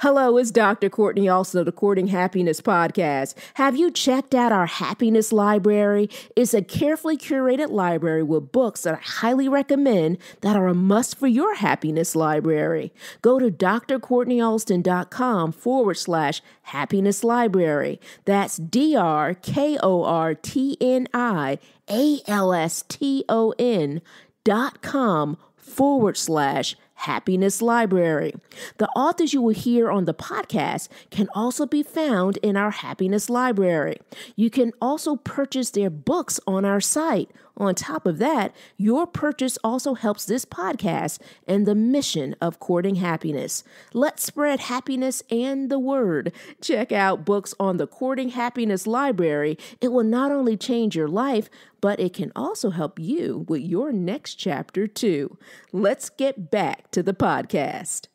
Hello, it's Dr. Courtney, also the Courting Happiness podcast. Have you checked out our happiness library? It's a carefully curated library with books that I highly recommend that are a must for your happiness library. Go to drcourtneyalston.com/happiness library. That's drkortneyalston.com/happiness library. The authors you will hear on the podcast can also be found in our happiness library. You can also purchase their books on our site. On top of that, your purchase also helps this podcast and the mission of courting happiness. Let's spread happiness and the word. Check out books on the Courting Happiness Library. It will not only change your life, but it can also help you with your next chapter too. Let's get back to the podcast.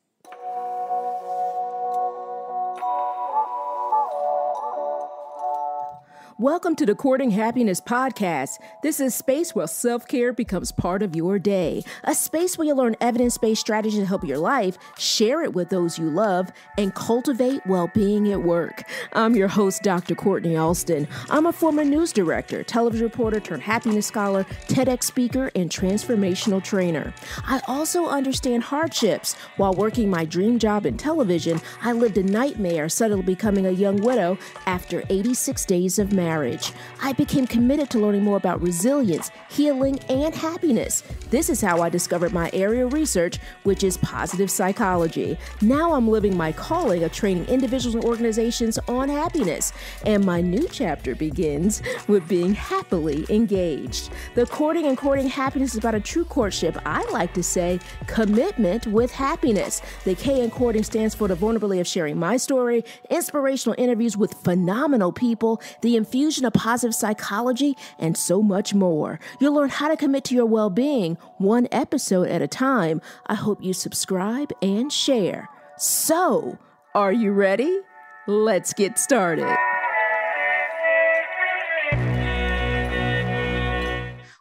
Welcome to the Courting Happiness podcast. This is a space where self-care becomes part of your day. A space where you learn evidence-based strategies to help your life, share it with those you love, and cultivate well-being at work. I'm your host, Dr. Courtney Alston. I'm a former news director, television reporter turned happiness scholar, TEDx speaker, and transformational trainer. I also understand hardships. While working my dream job in television, I lived a nightmare suddenly becoming a young widow after 86 days of marriage. I became committed to learning more about resilience, healing, and happiness. This is how I discovered my area of research, which is positive psychology. Now I'm living my calling of training individuals and organizations on happiness. And my new chapter begins with being happily engaged. The Courting and Courting Happiness is about a true courtship. I like to say commitment with happiness. The K in courting stands for the vulnerability of sharing my story, inspirational interviews with phenomenal people, the infusion of positive psychology, and so much more. You'll learn how to commit to your well-being one episode at a time. I hope you subscribe and share. So, are you ready? Let's get started.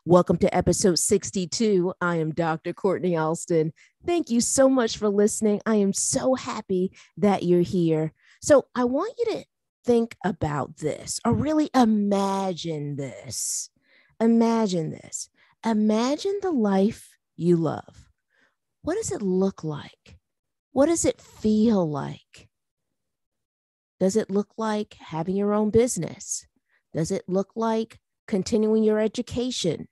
Welcome to episode 62. I am Dr. Courtney Alston. Thank you so much for listening. I am so happy that you're here. So I want you to think about this, or really imagine this. Imagine this. Imagine the life you love. What does it look like? What does it feel like? Does it look like having your own business? Does it look like continuing your education?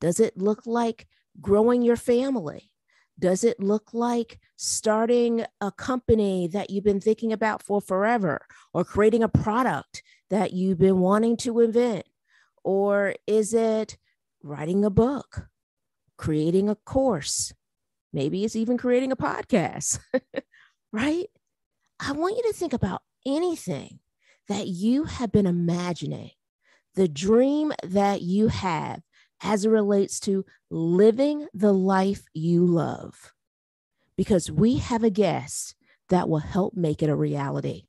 Does it look like growing your family? Does it look like starting a company that you've been thinking about for forever, or creating a product that you've been wanting to invent? Or is it writing a book, creating a course? Maybe it's even creating a podcast, right? I want you to think about anything that you have been imagining, the dream that you have as it relates to living the life you love, because we have a guest that will help make it a reality.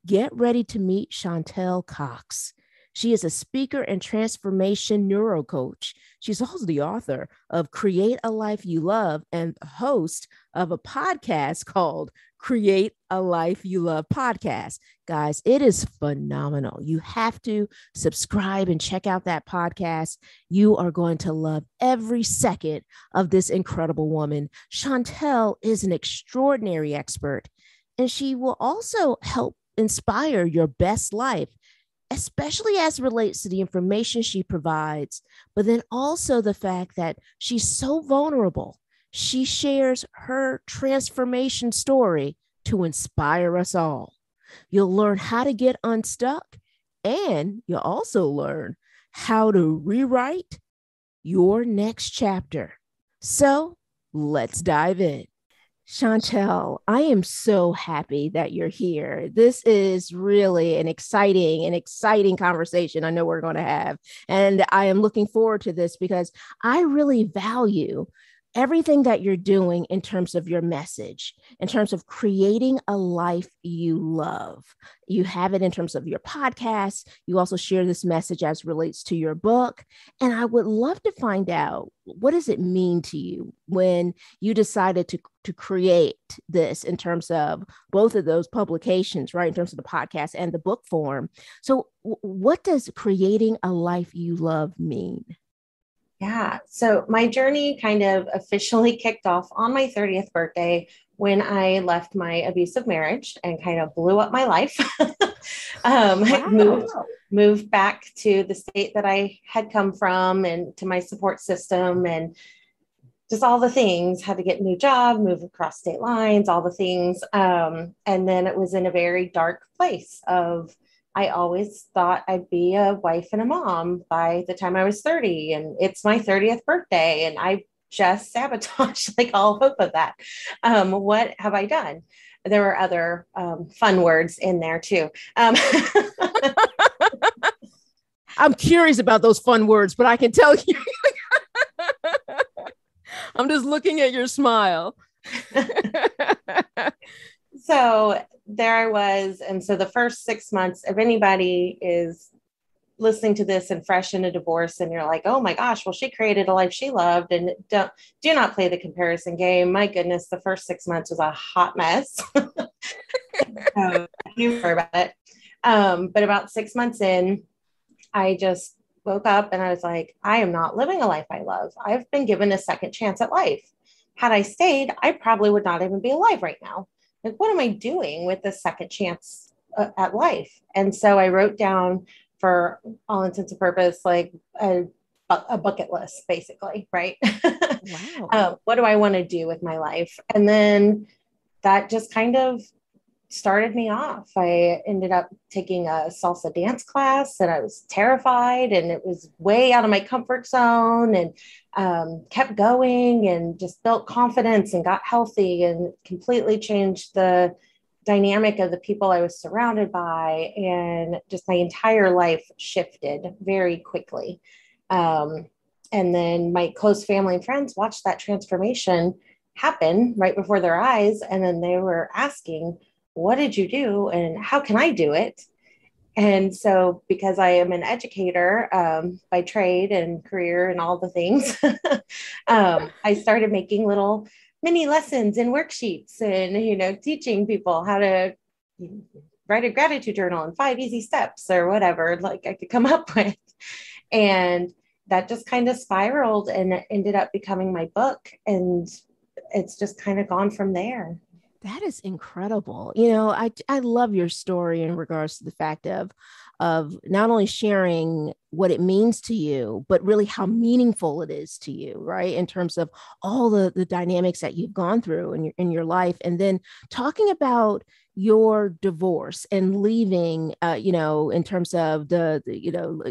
Get ready to meet Chantal Cox. She is a speaker and transformation NeuroCoach. She's also the author of Create a Life You Love and host of a podcast called Create a Life You Love podcast. Guys, it is phenomenal. You have to subscribe and check out that podcast. You are going to love every second of this incredible woman. Chantel is an extraordinary expert, and she will also help inspire your best life, especially as it relates to the information she provides, but then also the fact that she's so vulnerable. She shares her transformation story to inspire us all. You'll learn how to get unstuck, and you'll also learn how to rewrite your next chapter. So let's dive in. Chantel, I am so happy that you're here. This is really an exciting conversation I know we're going to have. And I am looking forward to this because I really value everything that you're doing in terms of your message, in terms of creating a life you love. You have it in terms of your podcast. You also share this message as relates to your book. And I would love to find out, what does it mean to you when you decided to create this in terms of both of those publications, right? In terms of the podcast and the book form. So what does creating a life you love mean? Yeah. So my journey kind of officially kicked off on my 30th birthday when I left my abusive marriage and kind of blew up my life. Wow. Moved back to the state that I had come from and to my support system and just all the things. Had to get a new job, move across state lines, all the things. And then it was in a very dark place of, I always thought I'd be a wife and a mom by the time I was 30, and it's my 30th birthday, and I just sabotaged like all hope of that. What have I done? There were other fun words in there too. I'm curious about those fun words, but I can tell you, I'm just looking at your smile. So there I was. And so the first 6 months, if anybody is listening to this and fresh in a divorce and you're like, oh my gosh, well, she created a life she loved, and do not play the comparison game. My goodness, the first 6 months was a hot mess. You worry about it. But about 6 months in, I just woke up and I was like, I am not living a life I love. I've been given a second chance at life. Had I stayed, I probably would not even be alive right now. Like, what am I doing with this second chance at life? And so I wrote down, for all intents and purposes, like a bucket list, basically, right? Wow. What do I want to do with my life? And then that just kind of started me off. I ended up taking a salsa dance class and I was terrified and it was way out of my comfort zone, and kept going and just built confidence and got healthy and completely changed the dynamic of the people I was surrounded by. And just my entire life shifted very quickly. And then my close family and friends watched that transformation happen right before their eyes. And then they were asking, what did you do and how can I do it? And so, because I am an educator by trade and career and all the things, I started making little mini lessons and worksheets and, teaching people how to write a gratitude journal in 5 easy steps or whatever, like I could come up with. And that just kind of spiraled and ended up becoming my book. And it's just kind of gone from there. That is incredible. I love your story in regards to the fact of not only sharing what it means to you, but really how meaningful it is to you, right? In terms of all the dynamics that you've gone through in your life. And then talking about your divorce and leaving, in terms of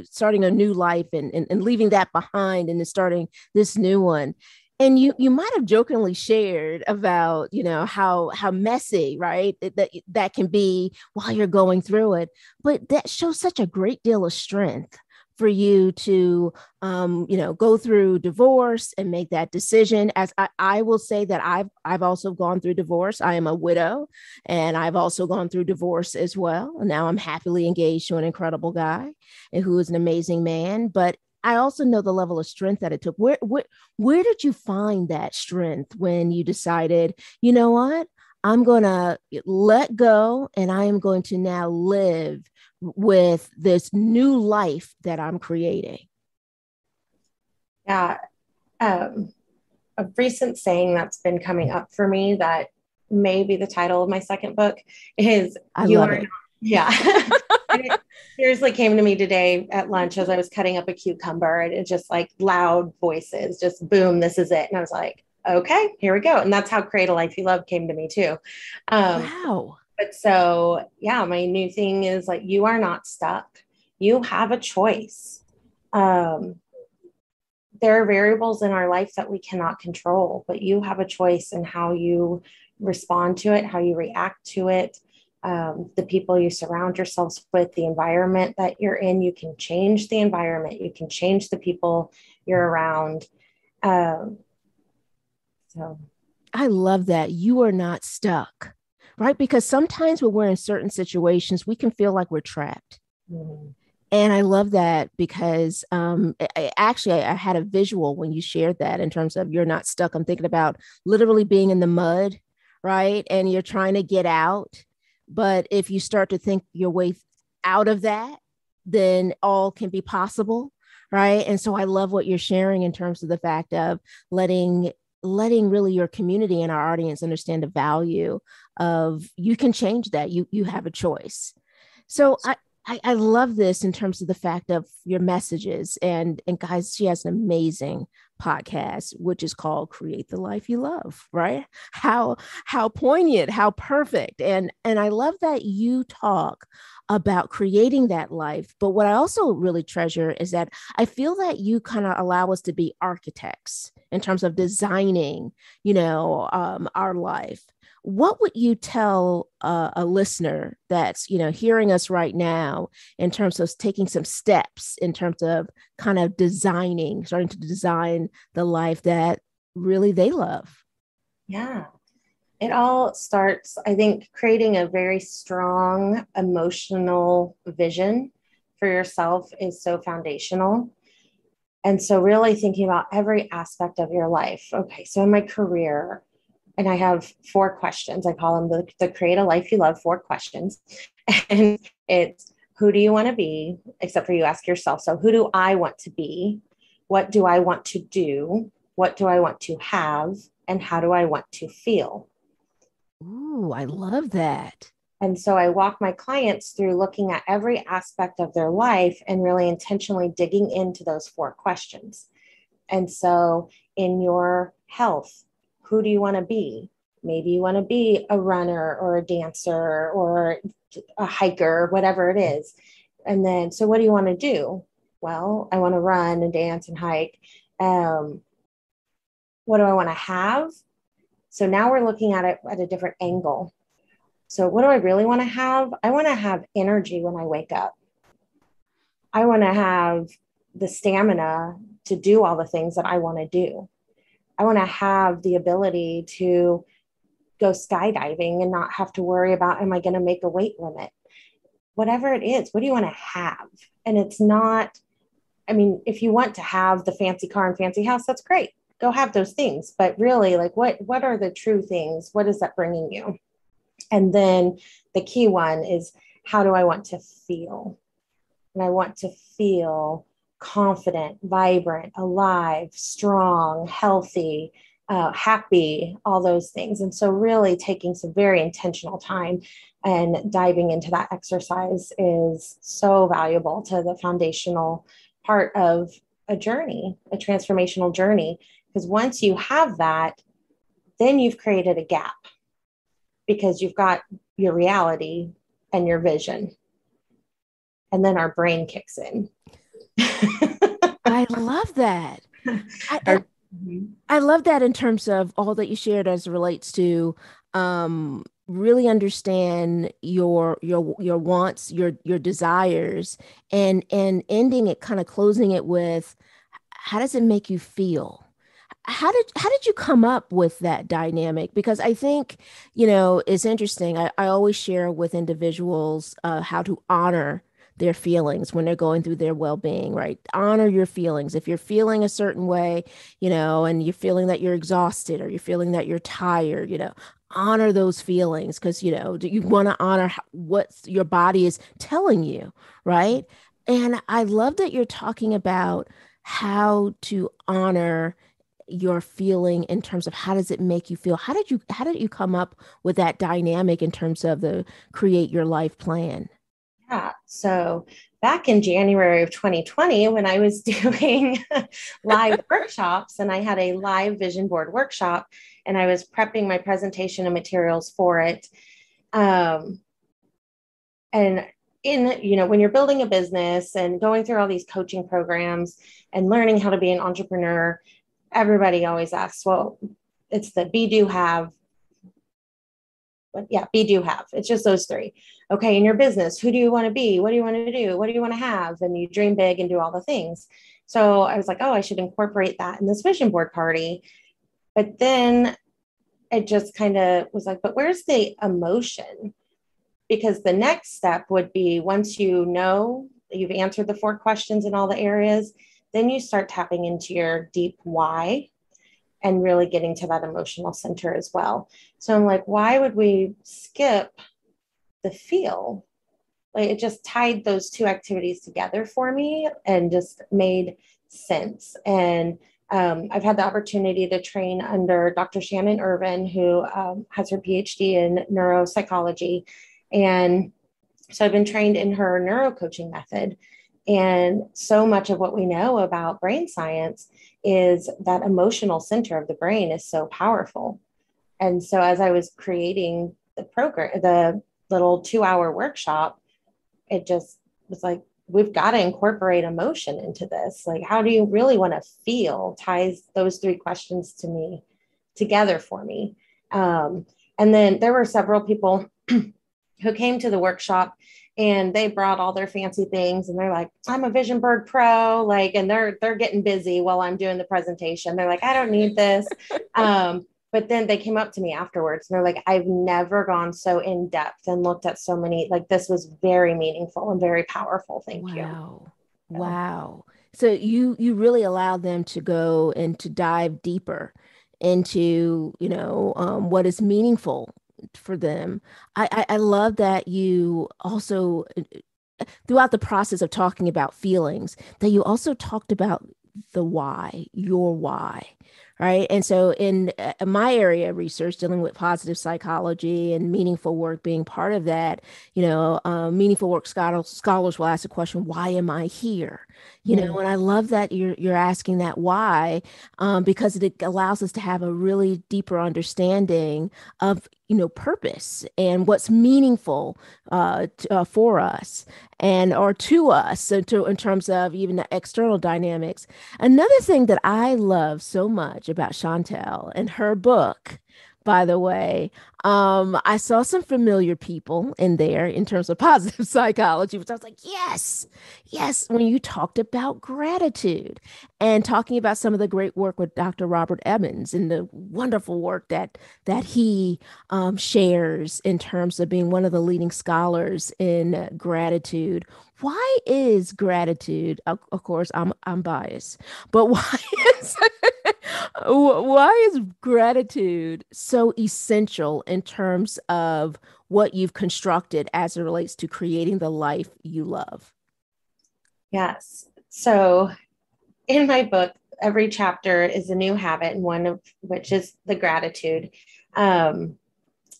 starting a new life and leaving that behind and then starting this new one. And you might have jokingly shared about, how messy, right, that can be while you're going through it. But that shows such a great deal of strength for you to, go through divorce and make that decision. As I will say that I've also gone through divorce. I am a widow, and I've also gone through divorce as well. And now I'm happily engaged to an incredible guy and who is an amazing man. But I also know the level of strength that it took. Where did you find that strength when you decided, you know what, I'm going to let go and I am going to now live with this new life that I'm creating? Yeah. A recent saying that's been coming up for me that may be the title of my second book is I love it. Yeah. It seriously came to me today at lunch as I was cutting up a cucumber, and it's just like loud voices, just boom, this is it. And I was like, okay, here we go. And that's how Create a Life You Love came to me too. Wow. But so, yeah, my new thing is like, you are not stuck. You have a choice. There are variables in our life that we cannot control, but you have a choice in how you respond to it, how you react to it. The people you surround yourselves with, the environment that you're in, you can change the environment, you can change the people you're around. So I love that. You are not stuck, right? Because sometimes when we're in certain situations, we can feel like we're trapped. mm, And I love that because I had a visual when you shared that in terms of you're not stuck. I'm thinking about literally being in the mud, right? And you're trying to get out. But if you start to think your way out of that, then all can be possible, right? And so I love what you're sharing in terms of the fact of letting really your community and our audience understand the value of you can change that. You have a choice. So I love this in terms of the fact of your messages. And guys, she has an amazing podcast, which is called Create the Life You Love, right? How poignant, how perfect. And I love that you talk about creating that life. But what I also really treasure is that I feel that you kind of allow us to be architects in terms of designing, our life. What would you tell a listener that's hearing us right now in terms of taking some steps in terms of kind of starting to design the life that really they love? yeah, it all starts, I think, creating a very strong emotional vision for yourself is so foundational. And so, really thinking about every aspect of your life. Okay, so in my career, and I have 4 questions. I call them the Create a Life You Love 4 questions. And it's who do you want to be? Except for you ask yourself, so who do I want to be? What do I want to do? What do I want to have? And how do I want to feel? Ooh, I love that. And so I walk my clients through looking at every aspect of their life and really intentionally digging into those 4 questions. And so in your health, who do you want to be? Maybe you want to be a runner or a dancer or a hiker, whatever it is. And then, so what do you want to do? Well, I want to run and dance and hike. What do I want to have? So now we're looking at it at a different angle. So what do I really want to have? I want to have energy when I wake up. I want to have the stamina to do all the things that I want to do. I want to have the ability to go skydiving and not have to worry about, am I going to make a weight limit? Whatever it is, what do you want to have? And it's not, I mean, if you want to have the fancy car and fancy house, that's great. Go have those things. But really, like, what are the true things? What is that bringing you? And then the key one is, how do I want to feel? And I want to feel confident, vibrant, alive, strong, healthy, happy, all those things. And so really taking some very intentional time and diving into that exercise is so valuable to the foundational part of a journey, a transformational journey. Because once you have that, then you've created a gap because you've got your reality and your vision. And then our brain kicks in. I love that. I, Mhm. I love that in terms of all that you shared as it relates to really understand your wants, your desires, and ending it, kind of closing it with how does it make you feel? How did you come up with that dynamic? Because I think, it's interesting. I always share with individuals how to honor their feelings when they're going through their well-being, right? Honor your feelings. If you're feeling a certain way, and you're feeling that you're exhausted or you're feeling that you're tired, honor those feelings because, you want to honor what your body is telling you, right? And I love that you're talking about how to honor your feeling in terms of how does it make you feel? How did you come up with that dynamic in terms of the create your life plan? Yeah. So back in January of 2020, when I was doing live workshops and I had a live vision board workshop and I was prepping my presentation and materials for it. And when you're building a business and going through all these coaching programs and learning how to be an entrepreneur, everybody always asks, well, it's the be, do, have. But yeah, be, do, have. It's just those 3. Okay, in your business, who do you want to be? What do you want to do? What do you want to have? And you dream big and do all the things. So I was like, oh, I should incorporate that in this vision board party. But then it just kind of was like, but where's the emotion? Because the next step would be, once you know you've answered the 4 questions in all the areas, then you start tapping into your deep why and really getting to that emotional center as well. So I'm like, why would we skip the feel? Like, it just tied those 2 activities together for me and just made sense. And I've had the opportunity to train under Dr. Shannon Irvin, who has her PhD in neuropsychology. And so I've been trained in her NeuroCoaching method. And so much of what we know about brain science is that emotional center of the brain is so powerful. And so as I was creating the program, the little 2-hour workshop, it just was like, we've got to incorporate emotion into this. Like, how do you really want to feel? Ties those 3 questions to me together for me. And then there were several people who came to the workshop, and they brought all their fancy things, and they're like, I'm a Vision Bird Pro, like, and they're getting busy while I'm doing the presentation. They're like, I don't need this. But then they came up to me afterwards and they're like, I've never gone so in depth and looked at so many, like, this was very meaningful and very powerful. Thank you. Wow. So you really allowed them to go and to dive deeper into, what is meaningful for them. I love that you also, throughout the process of talking about feelings, that you also talked about the why, your why. Right. And so in my area of research, dealing with positive psychology and meaningful work being part of that, meaningful work scholars will ask the question, why am I here? And I love that you're asking that why, because it allows us to have a really deeper understanding of, purpose and what's meaningful for us and or to us. So in terms of even the external dynamics. Another thing that I love so much about Chantel and her book, by the way, I saw some familiar people in there in terms of positive psychology, which I was like, yes, when you talked about gratitude and talking about some of the great work with Dr. Robert Emmons and the wonderful work that he shares in terms of being one of the leading scholars in gratitude. Why is gratitude, of course, I'm biased, but why is gratitude so essential in terms of what you've constructed as it relates to creating the life you love? Yes. So in my book, every chapter is a new habit, and one of which is the gratitude. And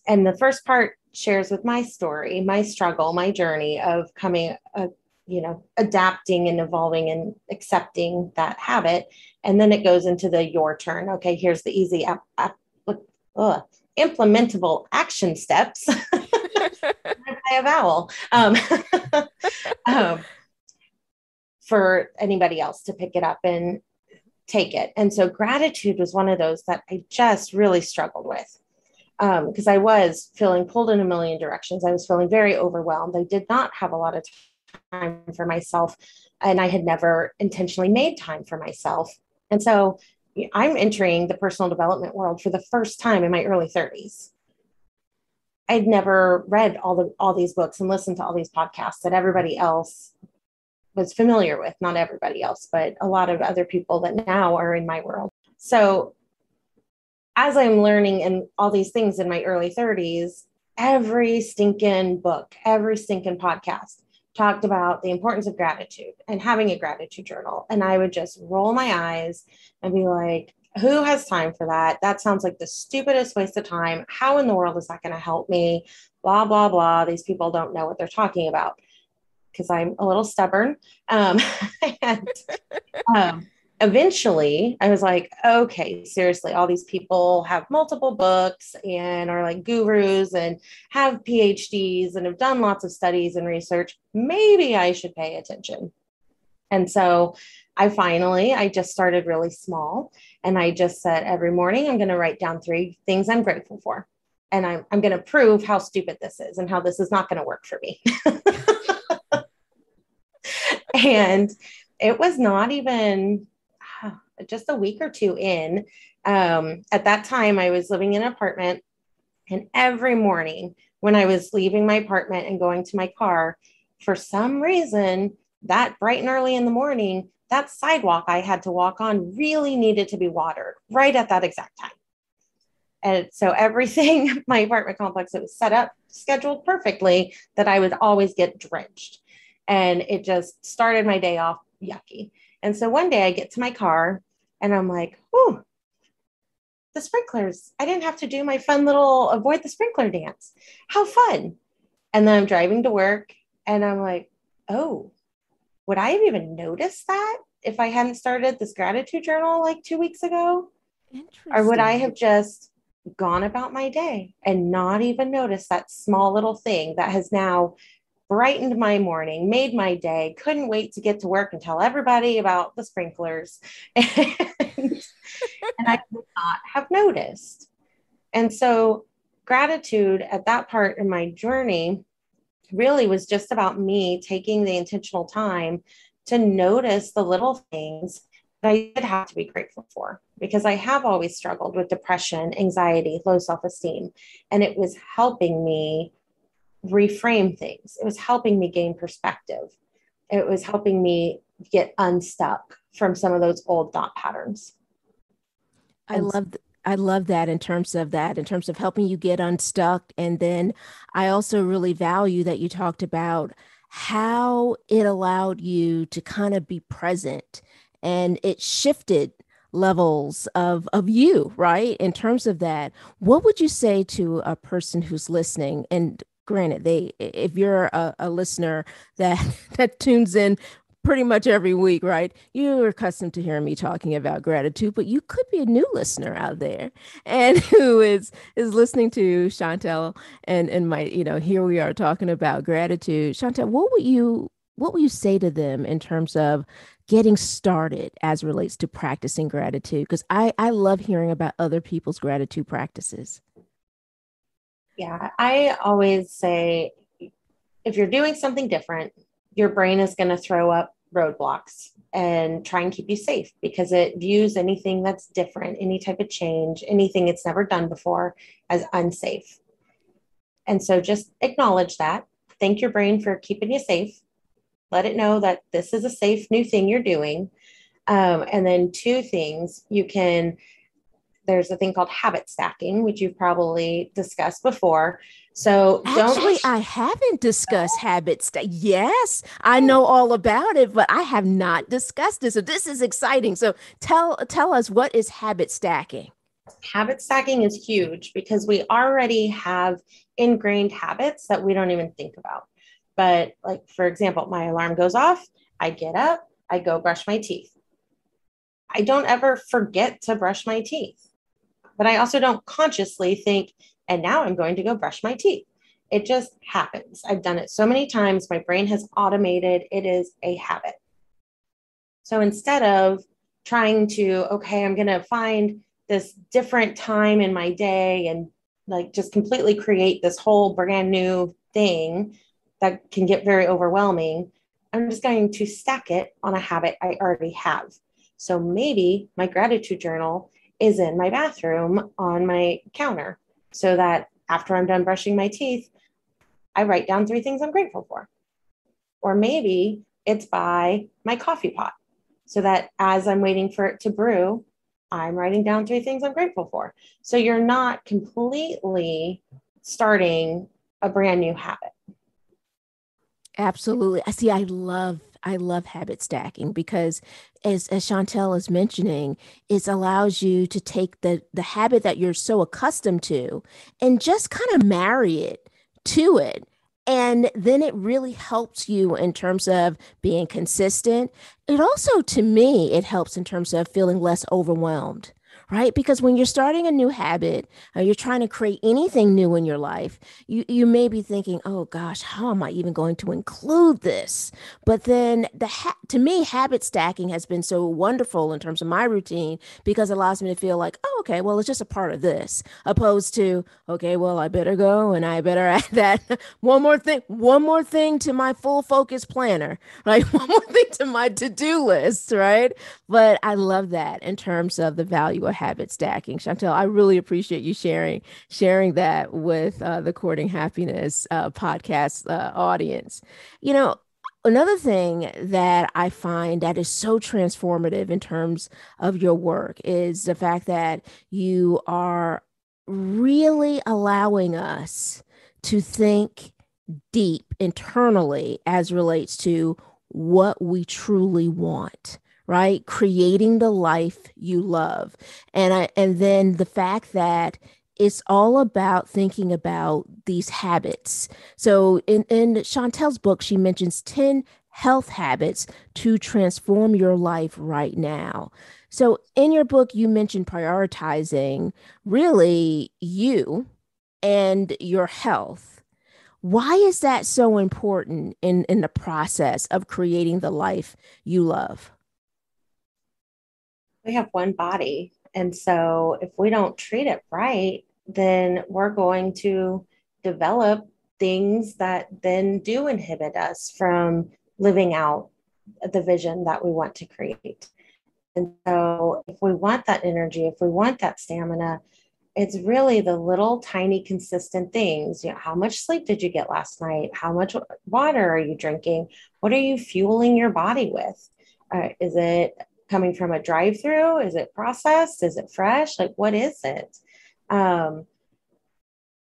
the first part shares with my story, my struggle, my journey of adapting and evolving and accepting that habit. And then it goes into the your turn. Okay, here's the easy implementable action steps. I a vowel. For anybody else to pick it up and take it. And so gratitude was one of those that I just really struggled with. Because I was feeling pulled in a million directions. I was feeling very overwhelmed. I did not have a lot of time for myself, and I had never intentionally made time for myself. And so I'm entering the personal development world for the first time in my early 30s. I'd never read all these books and listened to all these podcasts that everybody else was familiar with. Not everybody else, but a lot of other people that now are in my world. So as I'm learning and all these things in my early 30s, every stinking book, every stinking podcast talked about the importance of gratitude and having a gratitude journal. And I would just roll my eyes and be like, who has time for that? That sounds like the stupidest waste of time. How in the world is that going to help me? Blah, blah, blah. These people don't know what they're talking about, because I'm a little stubborn. And eventually I was like, okay, seriously, all these people have multiple books and are like gurus and have PhDs and have done lots of studies and research. Maybe I should pay attention. And so I just started really small, and I just said, every morning I'm going to write down 3 things I'm grateful for. And I'm going to prove how stupid this is and how this is not going to work for me. And it was not even just a week or two in. At that time, I was living in an apartment, and every morning when I was leaving my apartment and going to my car, for some reason, that bright and early in the morning, that sidewalk I had to walk on really needed to be watered right at that exact time. And so everything, my apartment complex, it was set up, scheduled perfectly that I would always get drenched. And it just started my day off yucky. And so one day I get to my car and I'm like, whew, the sprinklers. I didn't have to do my fun little avoid the sprinkler dance. How fun. And then I'm driving to work and I'm like, oh, would I have even noticed that if I hadn't started this gratitude journal like 2 weeks ago? Or would I have just gone about my day and not even noticed that small little thing that has now brightened my morning, made my day, couldn't wait to get to work and tell everybody about the sprinklers. And I would not have noticed. And so gratitude at that part in my journey really was just about me taking the intentional time to notice the little things that I did have to be grateful for, because I have always struggled with depression, anxiety, low self-esteem, and it was helping me reframe things. It was helping me gain perspective. It was helping me get unstuck from some of those old thought patterns. I love that in terms of helping you get unstuck. And then I also really value that you talked about how it allowed you to kind of be present, and it shifted levels of you, right? In terms of that, what would you say to a person who's listening? And granted, if you're a listener that that tunes in pretty much every week, right? You're accustomed to hearing me talking about gratitude, but you could be a new listener out there and who is listening to Chantel and my, here we are talking about gratitude. Chantel, what would you say to them in terms of getting started as relates to practicing gratitude? Because I love hearing about other people's gratitude practices. Yeah, I always say if you're doing something different, your brain is going to throw up roadblocks and try and keep you safe, because it views anything that's different, any type of change, anything it's never done before, as unsafe. And so just acknowledge that. Thank your brain for keeping you safe. Let it know that this is a safe new thing you're doing. And then two things there's a thing called habit stacking, which you've probably discussed before. So Actually, I haven't discussed habits. Yes, I know all about it, but I have not discussed it. So this is exciting. So tell us, what is habit stacking? Habit stacking is huge because we already have ingrained habits that we don't even think about. But like, for example, my alarm goes off, I get up, I go brush my teeth. I don't ever forget to brush my teeth, but I also don't consciously think, and now I'm going to go brush my teeth. It just happens. I've done it so many times. My brain has automated. It is a habit. So instead of trying to, okay, I'm going to find this different time in my day and like just completely create this whole brand new thing that can get very overwhelming, I'm just going to stack it on a habit I already have. So maybe my gratitude journal is in my bathroom on my counter, so that after I'm done brushing my teeth, I write down 3 things I'm grateful for. Or maybe it's by my coffee pot, so that as I'm waiting for it to brew, I'm writing down 3 things I'm grateful for. So you're not completely starting a brand new habit. Absolutely. I see. I love habit stacking because as Chantel is mentioning, it allows you to take the habit that you're so accustomed to and just kind of marry it to it. And then it really helps you in terms of being consistent. It also, to me, it helps in terms of feeling less overwhelmed, right? Because when you're starting a new habit, you're trying to create anything new in your life, you may be thinking, oh gosh, how am I even going to include this? But then to me, habit stacking has been so wonderful in terms of my routine because it allows me to feel like, oh, okay, well, it's just a part of this, opposed to, okay, well, I better go and I better add that one more thing to my full focus planner, right? One more thing to my to-do list, right? But I love that in terms of the value of habit stacking. Chantel, I really appreciate you sharing that with the Courting Happiness podcast audience. You know, another thing that I find that is so transformative in terms of your work is the fact that you are really allowing us to think deep internally as relates to what we truly want, right? Creating the life you love. And then the fact that it's all about thinking about these habits. So in Chantel's book, she mentions 10 health habits to transform your life right now. So in your book, you mentioned prioritizing really you and your health. Why is that so important in the process of creating the life you love? We have one body. And so if we don't treat it right, then we're going to develop things that then do inhibit us from living out the vision that we want to create. And so if we want that energy, if we want that stamina, it's really the little tiny consistent things. You know, how much sleep did you get last night? How much water are you drinking? What are you fueling your body with? Is it coming from a drive through? Is it processed? Is it fresh? Like, what is it? Um,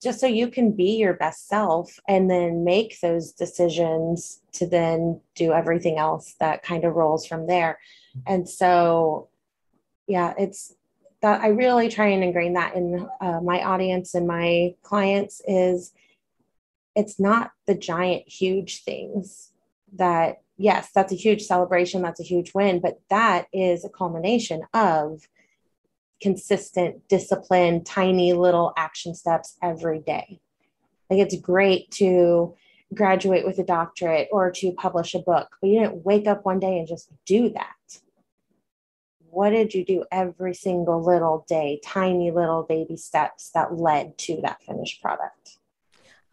just so you can be your best self and then make those decisions to then do everything else that kind of rolls from there. And so, yeah, it's that I really try and ingrain that in my audience and my clients is it's not the giant, huge things that, yes, that's a huge celebration. That's a huge win, but that is a culmination of consistent, disciplined, tiny little action steps every day. Like it's great to graduate with a doctorate or to publish a book, but you didn't wake up one day and just do that. What did you do every single little day, tiny little baby steps that led to that finished product?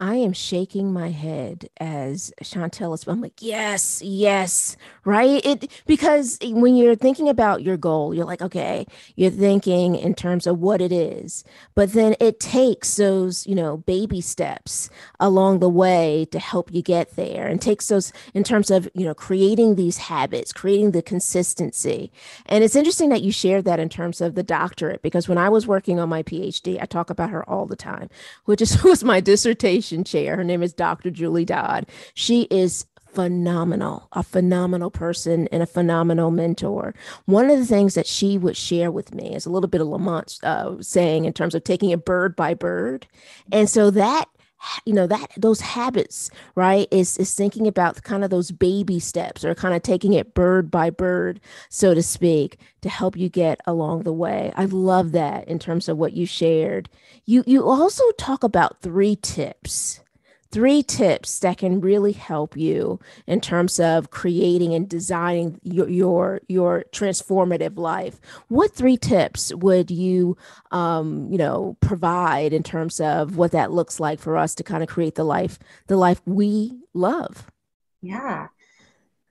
I am shaking my head as Chantel is. I'm like, yes, yes, right? It because when you're thinking about your goal, you're like, okay, you're thinking in terms of what it is, but then it takes those, baby steps along the way to help you get there, and takes those in terms of, creating these habits, creating the consistency. And it's interesting that you shared that in terms of the doctorate, because when I was working on my PhD, I talk about her all the time, which is was my dissertation chair. Her name is Dr. Julie Dodd. She is phenomenal, a phenomenal person and a phenomenal mentor. One of the things that she would share with me is a little bit of Lamont saying in terms of taking it bird by bird. And so that that those habits, right, is thinking about kind of those baby steps or kind of taking it bird by bird, so to speak, to help you get along the way. I love that in terms of what you shared. You also talk about three tips that can really help you in terms of creating and designing your transformative life. What three tips would you provide in terms of what that looks like for us to kind of create the life we love? Yeah.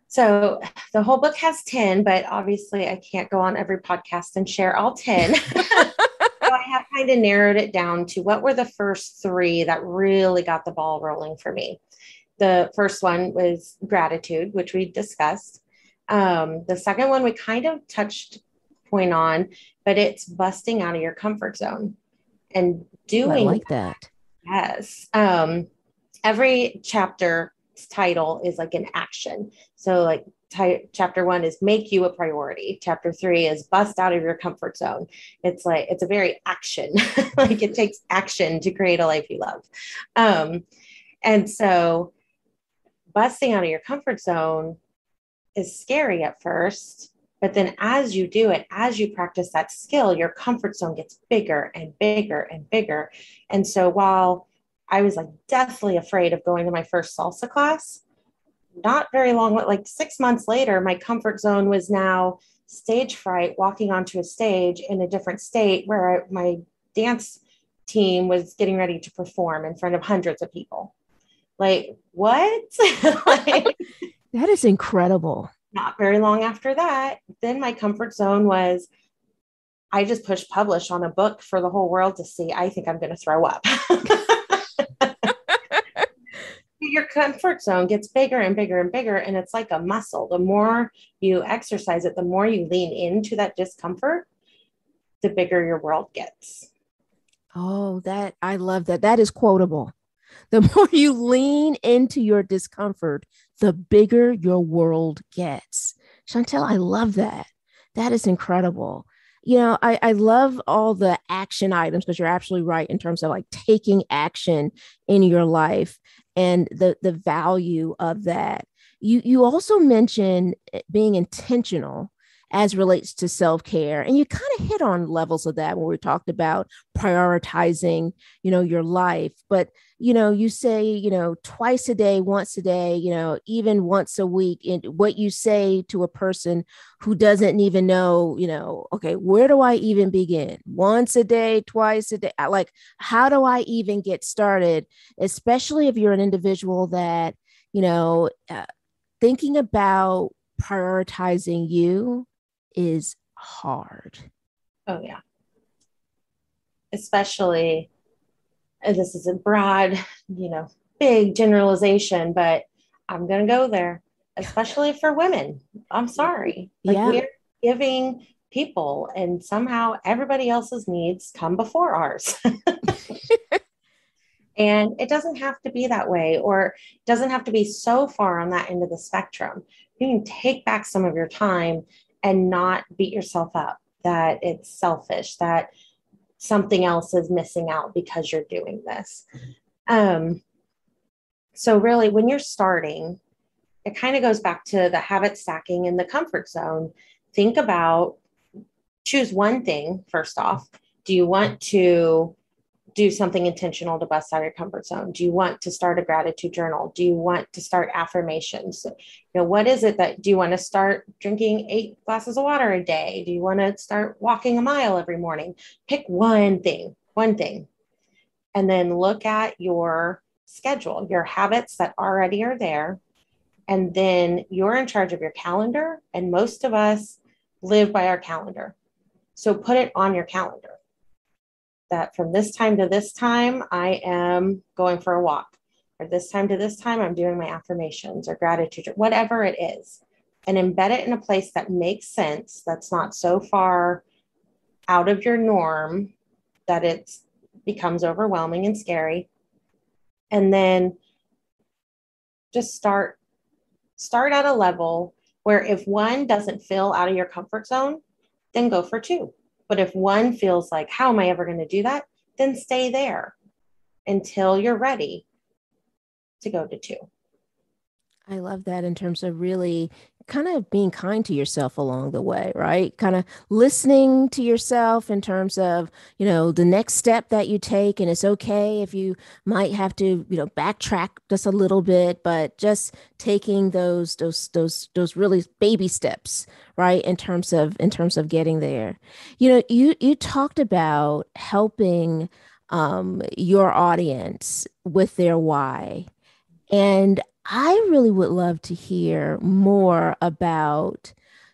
So the whole book has 10, but obviously I can't go on every podcast and share all 10. So I have kind of narrowed it down to what were the first three that really got the ball rolling for me. The first one was gratitude, which we discussed. The second one we kind of touched point on, but it's busting out of your comfort zone and Ooh, I doing like that. yes. Every chapter's title is like an action. So like chapter 1 is make you a priority. Chapter 3 is bust out of your comfort zone. It's like, it's a very action, like it takes action to create a life you love. And so busting out of your comfort zone is scary at first, But then as you do it, as you practice that skill, your comfort zone gets bigger and bigger and bigger. And so while I was like deathly afraid of going to my first salsa class, not very long, like 6 months later, my comfort zone was now stage fright, walking onto a stage in a different state where my dance team was getting ready to perform in front of hundreds of people. Like, what? Like, that is incredible. Not very long after that, then my comfort zone was, I just pushed publish on a book for the whole world to see. I think I'm going to throw up. Your comfort zone gets bigger and bigger and bigger. And it's like a muscle. The more you exercise it, the more you lean into that discomfort, the bigger your world gets. Oh, that I love that. That is quotable. The more you lean into your discomfort, the bigger your world gets. Chantel, I love that. That is incredible. You know, I love all the action items because you're absolutely right in terms of like taking action in your life and the value of that. You also mentioned being intentional as relates to self-care. And you kind of hit on levels of that when we talked about prioritizing, your life. But, you say, twice a day, once a day, even once a week, and what you say to a person who doesn't even know, okay, where do I even begin? Once a day, twice a day, like, how do I even get started? Especially if you're an individual that, thinking about prioritizing you is hard. Oh, yeah. Especially, this is a broad, big generalization, but I'm going to go there, especially for women. I'm sorry. Like, yeah. we're giving people, and somehow everybody else's needs come before ours. And it doesn't have to be that way, or it doesn't have to be so far on that end of the spectrum. You can take back some of your time and not beat yourself up that it's selfish, that something else is missing out because you're doing this. So really, when you're starting, it kind of goes back to the habit stacking and the comfort zone. Think about, choose one thing first off. Do you want to do something intentional to bust out of your comfort zone? Do you want to start a gratitude journal? Do you want to start affirmations? What is it that, do you want to start drinking 8 glasses of water a day? Do you want to start walking a mile every morning? Pick one thing, and then look at your schedule, your habits that already are there. And then you're in charge of your calendar. And most of us live by our calendar. So put it on your calendar that from this time to this time, I am going for a walk, or this time to this time, I'm doing my affirmations or gratitude, or whatever it is, and embed it in a place that makes sense. That's not so far out of your norm that it becomes overwhelming and scary. And then just start at a level where if one doesn't feel out of your comfort zone, then go for 2. But if one feels like, how am I ever going to do that? Then stay there until you're ready to go to 2. I love that in terms of really kind of being kind to yourself along the way, right? Kind of listening to yourself in terms of, the next step that you take. And it's okay if you might have to, backtrack just a little bit, but just taking those really baby steps, right? In terms of getting there. You talked about helping your audience with their why. And I really would love to hear more about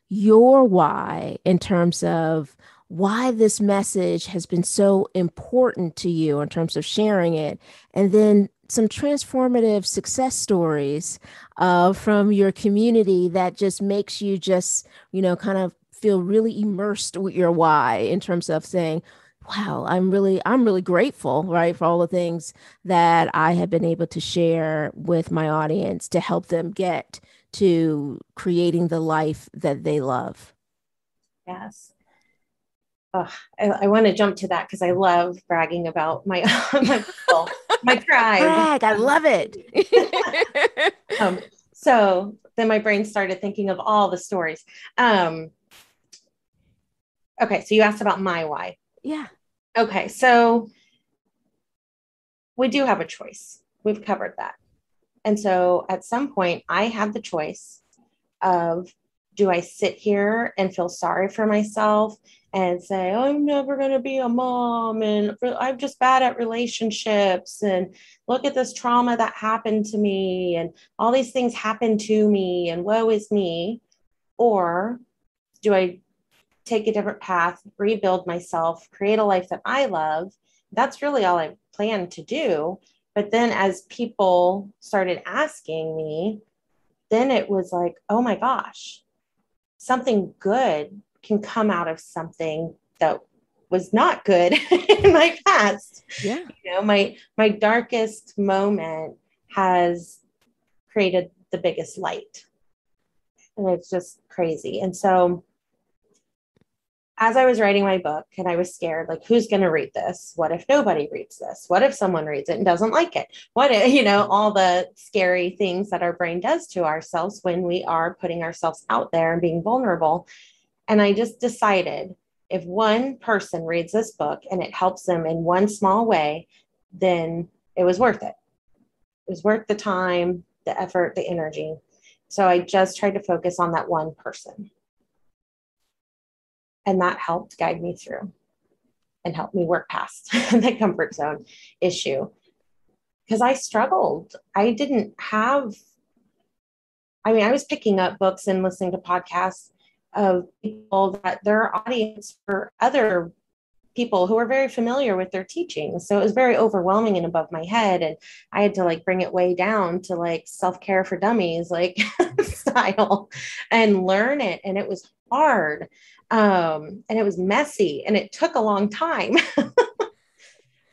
your why in terms of why this message has been so important to you in terms of sharing it, and then some transformative success stories from your community that just makes you just, kind of feel really immersed with your why in terms of saying, wow, I'm really grateful, right, for all the things that I have been able to share with my audience to help them get to creating the life that they love. Yes. Oh, I want to jump to that because I love bragging about my my tribe. Brag, I love it. So then my brain started thinking of all the stories. Okay. So you asked about my why. Yeah. Okay. So we do have a choice. We've covered that. And so at some point I had the choice of, do I sit here and feel sorry for myself and say, oh, I'm never going to be a mom and I'm just bad at relationships and look at this trauma that happened to me and all these things happened to me and woe is me? Or do I take a different path, rebuild myself, create a life that I love? That's really all I planned to do. But then as people started asking me, then it was like, oh my gosh, something good can come out of something that was not good in my past. Yeah. You know, my darkest moment has created the biggest light. And it's just crazy. And so as I was writing my book and I was scared, like, who's going to read this? What if nobody reads this? What if someone reads it and doesn't like it? What if, all the scary things that our brain does to ourselves when we are putting ourselves out there and being vulnerable. And I just decided, if one person reads this book and it helps them in one small way, then it was worth it. It was worth the time, the effort, the energy. So I just tried to focus on that one person. And that helped guide me through and help me work past the comfort zone issue. Because I struggled. I was picking up books and listening to podcasts of people that their audience were other people who were very familiar with their teachings. So it was very overwhelming and above my head. And I had to like bring it way down to like self-care for dummies, like style, and learn it. And it was hard. And it was messy and it took a long time.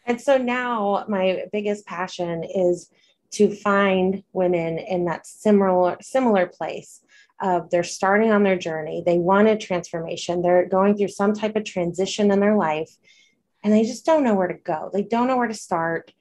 And so now my biggest passion is to find women in that similar place of, they're starting on their journey. They want a transformation. They're going through some type of transition in their life and they just don't know where to go. They don't know where to start.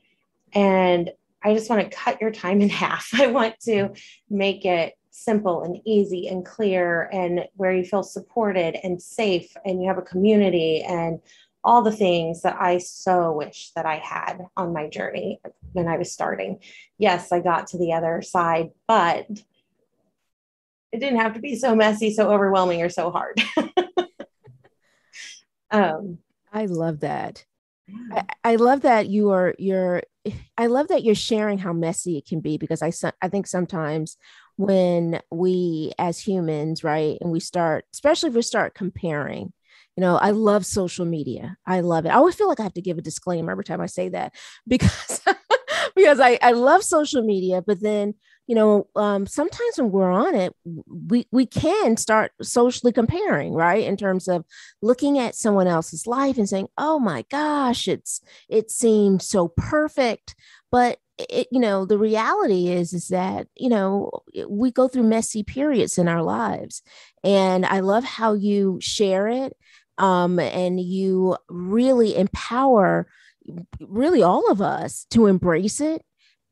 And I just want to cut your time in half. I want to make it simple and easy and clear, and where you feel supported and safe and you have a community and all the things that I so wish that I had on my journey when I was starting. Yes, I got to the other side, but it didn't have to be so messy, so overwhelming, or so hard. I love that. I love that I love that you're sharing how messy it can be, because I think sometimes when we as humans, right, and we start, especially if we start comparing, I love social media. I love it. I always feel like I have to give a disclaimer every time I say that, because because I love social media, but then sometimes when we're on it, we can start socially comparing, right? In terms of looking at someone else's life and saying, "Oh my gosh, it seems so perfect," but the reality is that we go through messy periods in our lives, and I love how you share it, and you really empower really all of us to embrace it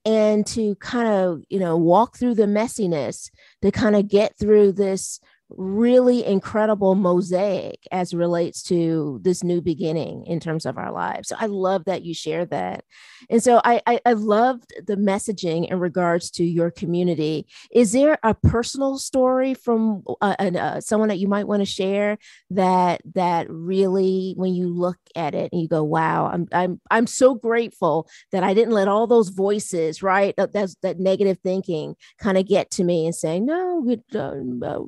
and to kind of, walk through the messiness to kind of get through this really incredible mosaic as it relates to this new beginning in terms of our lives. So I love that you share that. And so I loved the messaging in regards to your community. Is there a personal story from someone that you might want to share that really, when you look at it and you go, wow, I'm so grateful that I didn't let all those voices, right, that negative thinking kind of get to me and saying, no,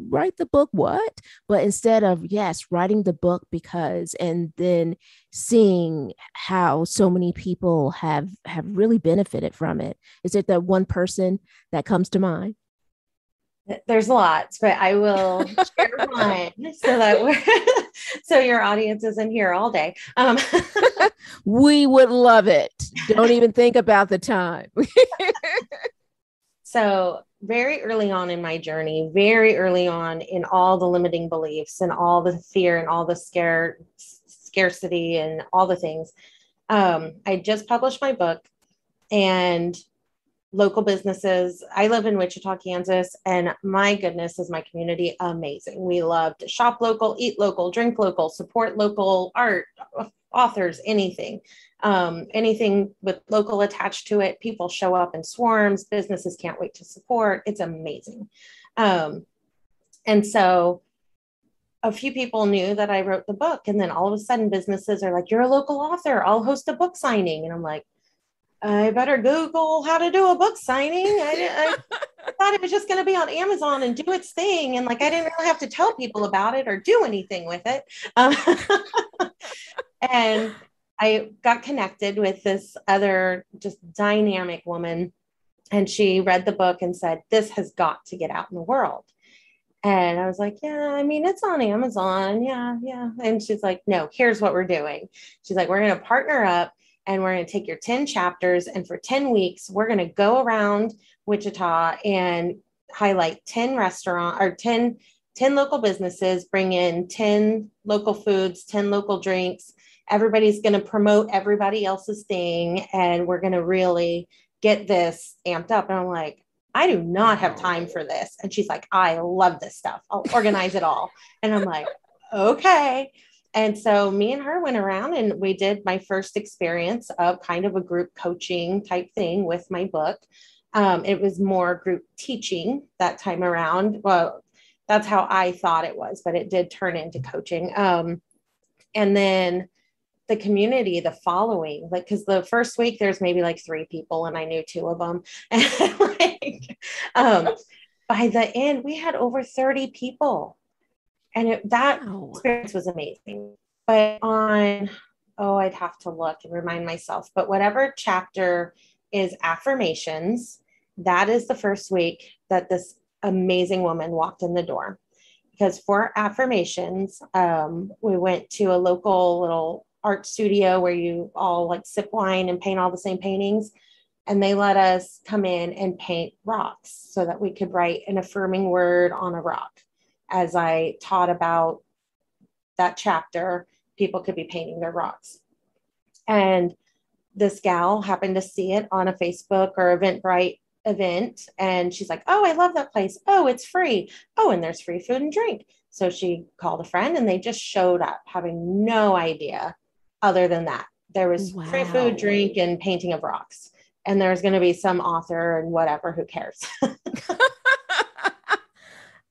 write the book, what? But instead of, yes, writing the book because, and then seeing how so many people have really benefited from it. Is it that one person that comes to mind? There's lots, but I will share one so your audience isn't here all day. We would love it. Don't even think about the time. So very early on in my journey, very early on in all the limiting beliefs and all the fear and all the scarcity and all the things, I just published my book, and local businesses. I live in Wichita, Kansas, and my goodness, is my community amazing. We love to shop local, eat local, drink local, support local art, authors, anything. Anything with local attached to it. People show up in swarms. Businesses can't wait to support. It's amazing. And so a few people knew that I wrote the book. And then all of a sudden businesses are like, you're a local author. I'll host a book signing. And I'm like, I better Google how to do a book signing. I thought it was just going to be on Amazon and do its thing. And like, I didn't really have to tell people about it or do anything with it. And I got connected with this other just dynamic woman. And she read the book and said, this has got to get out in the world. And I was like, yeah, I mean, it's on Amazon. Yeah. And she's like, no, here's what we're doing. She's like, we're going to partner up and we're going to take your 10 chapters. And for 10 weeks, we're going to go around Wichita and highlight 10 restaurants or 10 local businesses, bring in 10 local foods, 10 local drinks. Everybody's going to promote everybody else's thing. And we're going to really get this amped up. And I'm like, I do not have time for this. And she's like, I love this stuff. I'll organize it all. And I'm like, okay. And so me and her went around and we did my first experience of kind of a group coaching type thing with my book. It was more group teaching that time around. Well, that's how I thought it was, but it did turn into coaching. And then the community, the following, like, because the first week there's maybe like 3 people and I knew 2 of them. And like, by the end, we had over 30 people. And that experience was amazing. But I'd have to look and remind myself, but whatever chapter is Affirmations, that is the first week that this amazing woman walked in the door. Because for Affirmations, we went to a local little art studio where you all like sip wine and paint all the same paintings. And they let us come in and paint rocks so that we could write an affirming word on a rock. As I taught about that chapter, people could be painting their rocks. And this gal happened to see it on a Facebook or Eventbrite event. And she's like, oh, I love that place. Oh, it's free. Oh, and there's free food and drink. So she called a friend and they just showed up having no idea other than that. There was free food, drink, and painting of rocks. And there's going to be some author and whatever, who cares?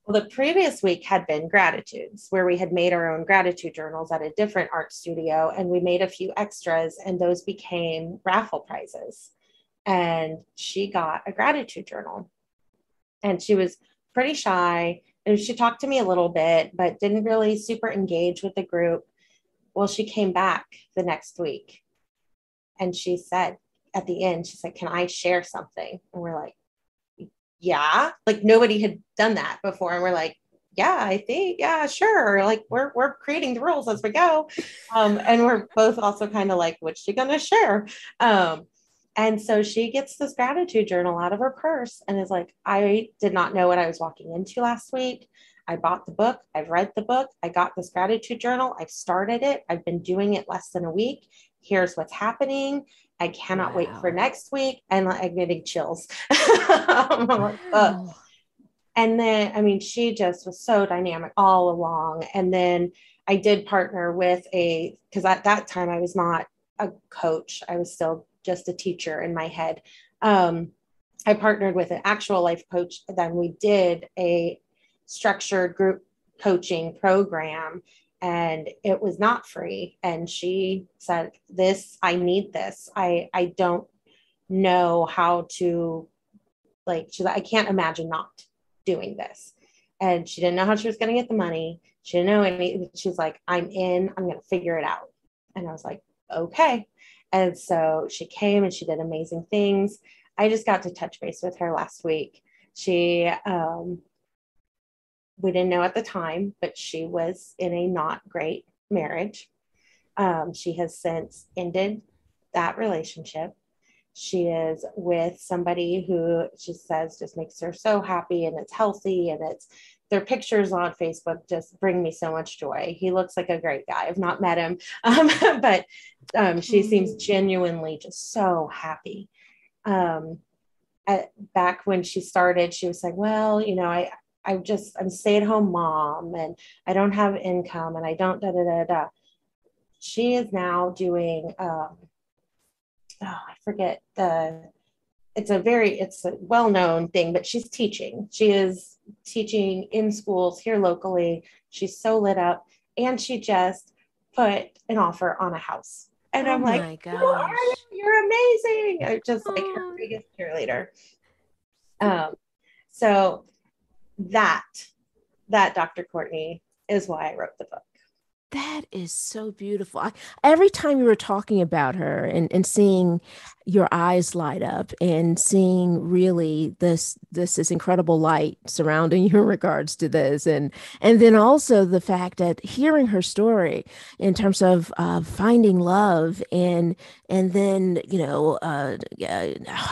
Well, the previous week had been gratitudes, where we had made our own gratitude journals at a different art studio. And we made a few extras and those became raffle prizes. And she got a gratitude journal. And she was pretty shy. And she talked to me a little bit, but didn't really super engage with the group. Well, she came back the next week. And she said at the end, she's like, can I share something? And we're like, yeah, like nobody had done that before. And we're like, yeah, I think, yeah, sure. Like we're creating the rules as we go. And we're both also kind of like, what's she going to share? And so she gets this gratitude journal out of her purse and is like, I did not know what I was walking into last week. I bought the book. I've read the book. I got this gratitude journal. I've started it. I've been doing it less than a week. Here's what's happening. I cannot wait for next week. And I'm getting chills. I'm like, ugh. And then, I mean, she just was so dynamic all along. And then I did partner with because at that time I was not a coach. I was still just a teacher in my head. I partnered with an actual life coach. Then we did a structured group coaching program. And it was not free. And she said, I need this. I don't know how to, she's like, I can't imagine not doing this. And she didn't know how she was going to get the money. She didn't know anything. She's like, I'm in, I'm going to figure it out. And I was like, okay. And so she came and she did amazing things. I just got to touch base with her last week. We didn't know at the time, but she was in a not great marriage. She has since ended that relationship. She is with somebody who she says just makes her so happy and it's healthy and their pictures on Facebook just bring me so much joy. He looks like a great guy. I've not met him, but she seems genuinely just so happy. back when she started, she was like, well, I'm a stay-at-home mom and I don't have income and I don't da da da da. She is now doing, I forget it's a well-known thing, but she's teaching. She is teaching in schools here locally. She's so lit up, and she just put an offer on a house. And I'm like, my gosh. you're amazing. I'm just like her biggest cheerleader. So that Dr. Courtney is why I wrote the book. That is so beautiful. Every time you were talking about her and seeing your eyes light up and seeing really this incredible light surrounding you in regards to this, and then also the fact that hearing her story in terms of finding love and then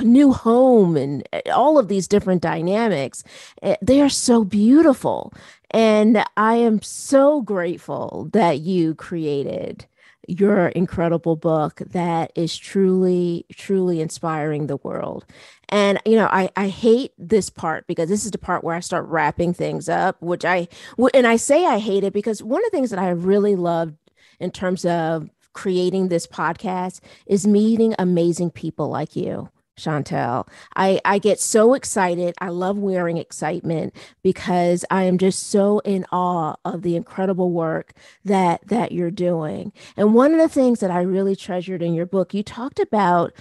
new home and all of these different dynamics, they are so beautiful. And I am so grateful that you created your incredible book that is truly, truly inspiring the world. And, I hate this part because this is the part where I start wrapping things up, and I say I hate it because one of the things that I really loved in terms of creating this podcast is meeting amazing people like you, Chantel. I get so excited. I love wearing excitement because I am just so in awe of the incredible work that you're doing. And one of the things that I really treasured in your book, you talked about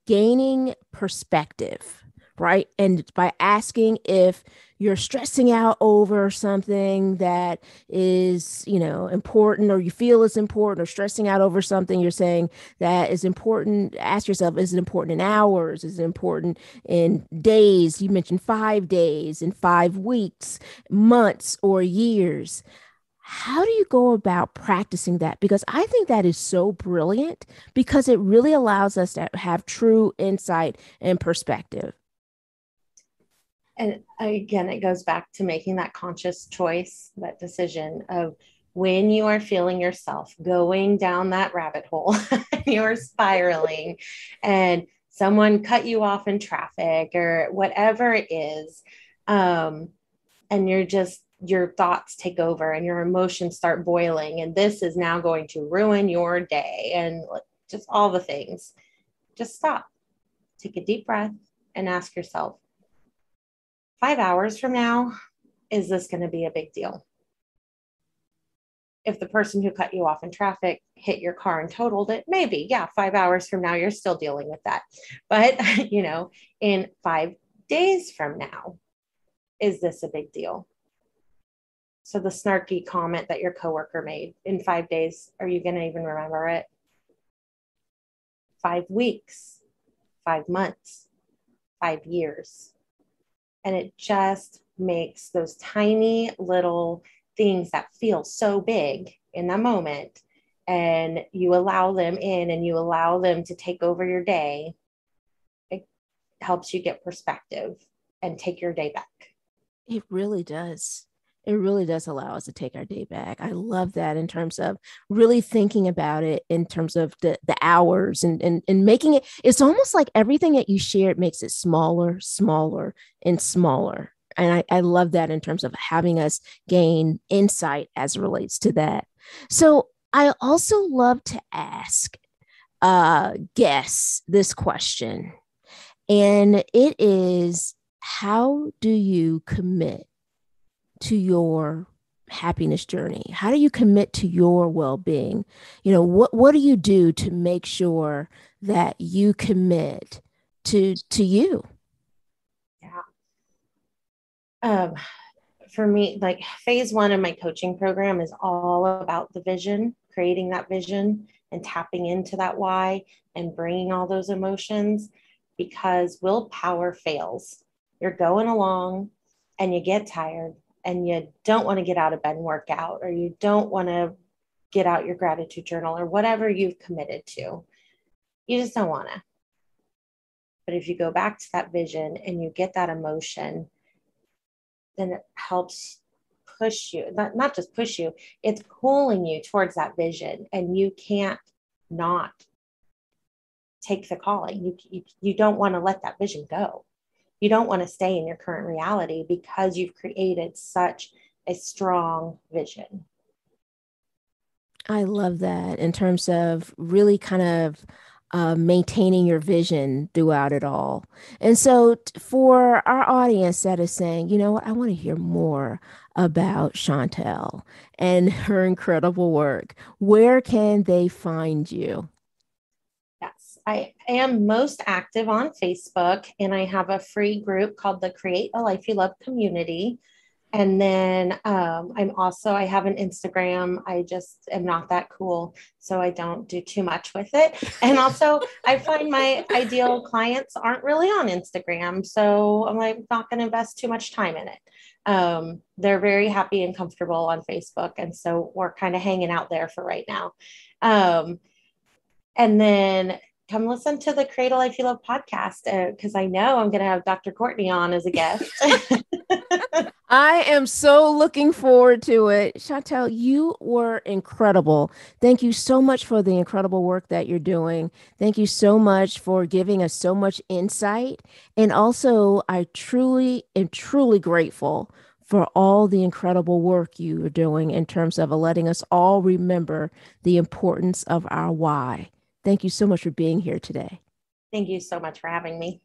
gaining perspective, right? And by asking if you're stressing out over something that is, important, or you feel is important, or stressing out over something you're saying that is important, ask yourself, is it important in hours? Is it important in days? You mentioned 5 days, in 5 weeks, months, or years. How do you go about practicing that? Because I think that is so brilliant because it really allows us to have true insight and perspective. And again, it goes back to making that conscious choice, that decision of when you are feeling yourself going down that rabbit hole, you're spiraling, and someone cut you off in traffic or whatever it is. And your thoughts take over and your emotions start boiling. And this is now going to ruin your day and just all the things. Just stop, take a deep breath, and ask yourself, 5 hours from now, is this going to be a big deal? If the person who cut you off in traffic hit your car and totaled it, maybe, yeah, 5 hours from now, you're still dealing with that. But, in 5 days from now, is this a big deal? So the snarky comment that your coworker made, in 5 days, are you going to even remember it? 5 weeks, 5 months, 5 years. And it just makes those tiny little things that feel so big in the moment, and you allow them in and you allow them to take over your day. It helps you get perspective and take your day back. It really does. It really does allow us to take our day back. I love that in terms of really thinking about it in terms of the hours and making it, it's almost like everything that you shared makes it smaller, smaller, and smaller. And I love that in terms of having us gain insight as it relates to that. So I also love to ask guests this question, and it is, how do you commit to your happiness journey? How do you commit to your well-being? What do you do to make sure that you commit to you? Yeah. For me, like phase 1 of my coaching program is all about the vision, creating that vision and tapping into that why and bringing all those emotions, because willpower fails. You're going along and you get tired and you don't want to get out of bed and work out, or you don't want to get out your gratitude journal or whatever you've committed to. You just don't want to. But if you go back to that vision and you get that emotion, then it helps push you, not just push you, it's pulling you towards that vision, and you can't not take the calling. You don't want to let that vision go. You don't want to stay in your current reality because you've created such a strong vision. I love that in terms of really kind of maintaining your vision throughout it all. And so, for our audience that is saying, you know what, I want to hear more about Chantel and her incredible work, where can they find you? Yes, I am most active on Facebook, and I have a free group called the Create a Life You Love community. And then I have an Instagram. I just am not that cool, so I don't do too much with it. And also I find my ideal clients aren't really on Instagram, so I'm like not going to invest too much time in it. They're very happy and comfortable on Facebook. And so we're kind of hanging out there for right now. And then come listen to the Create a Life You Love podcast, because I know I'm going to have Dr. Courtney on as a guest. I am so looking forward to it. Chantel, you were incredible. Thank you so much for the incredible work that you're doing. Thank you so much for giving us so much insight. And also, I truly am truly grateful for all the incredible work you are doing in terms of letting us all remember the importance of our why. Thank you so much for being here today. Thank you so much for having me.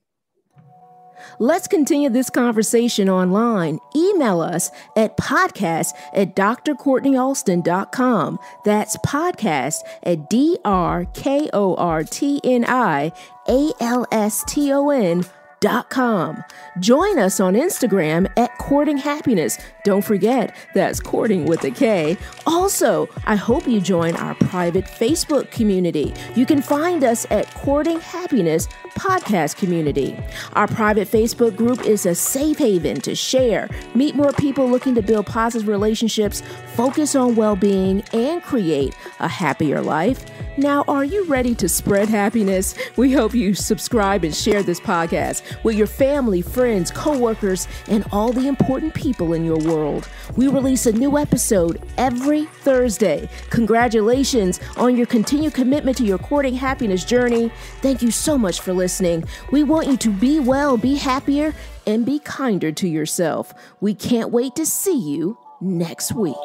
Let's continue this conversation online. Email us at podcast@drcourtneyalston.com. That's podcast@drcourtneyalston.com. Join us on Instagram at Courting Happiness. Don't forget, that's courting with a K. Also, I hope you join our private Facebook community. You can find us at Courting Happiness Podcast Community. Our private Facebook group is a safe haven to share, meet more people looking to build positive relationships, focus on well-being, and create a happier life. Now, are you ready to spread happiness? We hope you subscribe and share this podcast with your family, friends, coworkers, and all the important people in your world. We release a new episode every Thursday. Congratulations on your continued commitment to your courting happiness journey. Thank you so much for listening. We want you to be well, be happier, and be kinder to yourself. We can't wait to see you next week.